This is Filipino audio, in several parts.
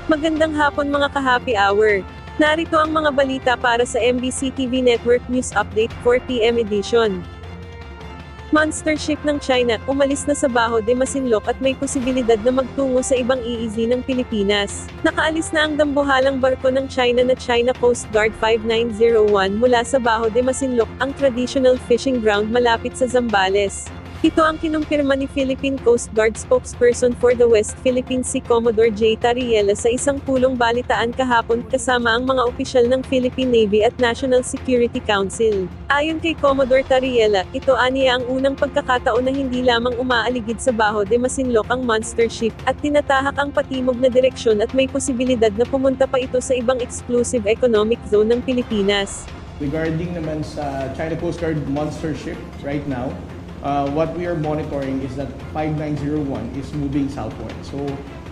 Magandang hapon mga ka-happy hour. Narito ang mga balita para sa MBC TV Network News Update 4 PM edition. Monster ship ng China, umalis na sa Baho de Masinloc at may posibilidad na magtungo sa ibang EEZ ng Pilipinas. Nakaalis na ang dambuhalang barko ng China na China Coast Guard 5901 mula sa Baho de Masinloc, ang traditional fishing ground malapit sa Zambales. Ito ang kinumpirma ni Philippine Coast Guard spokesperson for the West Philippine Sea Commodore J. Tariela sa isang pulong balitaan kahapon kasama ang mga opisyal ng Philippine Navy at National Security Council. Ayon kay Commodore Tariela, ito aniya ang unang pagkakataon na hindi lamang umaaligid sa Baho de Masinloc ang monster ship, at tinatahak ang patimog na direksyon at may posibilidad na pumunta pa ito sa ibang exclusive economic zone ng Pilipinas. Regarding naman sa China Coast Guard monster ship right now, what we are monitoring is that 5901 is moving southward. So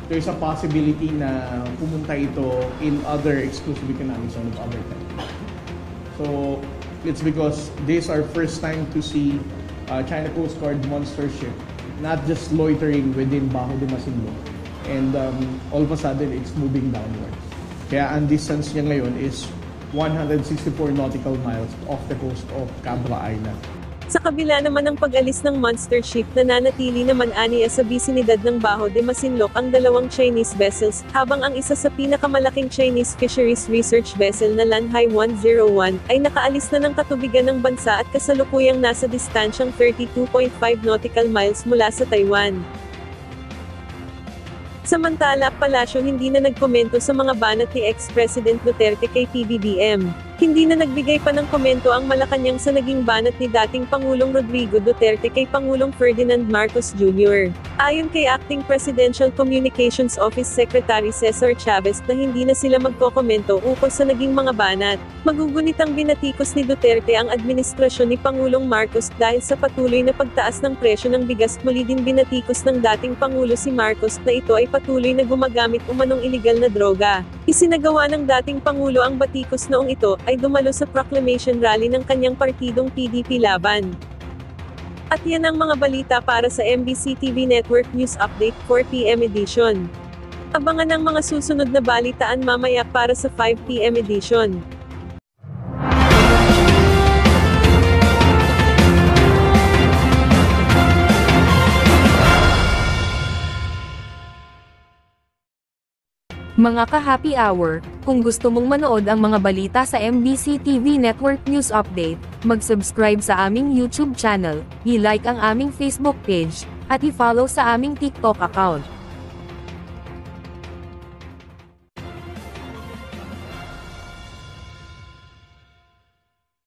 there's a possibility na pumunta ito in other exclusive economic zone of other countries. So it's because this is our first time to see China Coast Guard monster ship not just loitering within Baho de Masinloc, and all of a sudden it's moving downward. Kaya ang distance niya ngayon is 164 nautical miles off the coast of Cabra Island. Sa kabila naman ng pag-alis ng monster ship, nananatili naman aniya sa bisinidad ng Baho de Masinloc ang dalawang Chinese vessels, habang ang isa sa pinakamalaking Chinese fisheries research vessel na Lanhai 101, ay nakaalis na ng katubigan ng bansa at kasalukuyang nasa distansyang 32.5 nautical miles mula sa Taiwan. Samantala, Palasyo hindi na nagkomento sa mga banat ni ex-President Duterte kay PBBM. Hindi na nagbigay pa ng komento ang Malacanang sa naging banat ni dating Pangulong Rodrigo Duterte kay Pangulong Ferdinand Marcos Jr. Ayon kay Acting Presidential Communications Office Secretary Cesar Chavez na hindi na sila magkokomento ukol sa naging mga banat. Magugunitang binatikos ni Duterte ang administrasyon ni Pangulong Marcos dahil sa patuloy na pagtaas ng presyo ng bigas. Muli din binatikos ng dating Pangulo si Marcos na ito ay patuloy na gumagamit umanong iligal na droga. Isinagawa ng dating Pangulo ang batikos noong ito ay dumalo sa proclamation rally ng kanyang partidong PDP Laban. At yan ang mga balita para sa MBC TV Network News Update 4 PM edition. Abangan ang mga susunod na balitaan mamaya para sa 5 PM edition. Mga ka-happy hour, kung gusto mong manood ang mga balita sa MBC TV Network News Update, mag-subscribe sa aming YouTube channel, i-like ang aming Facebook page, at i-follow sa aming TikTok account.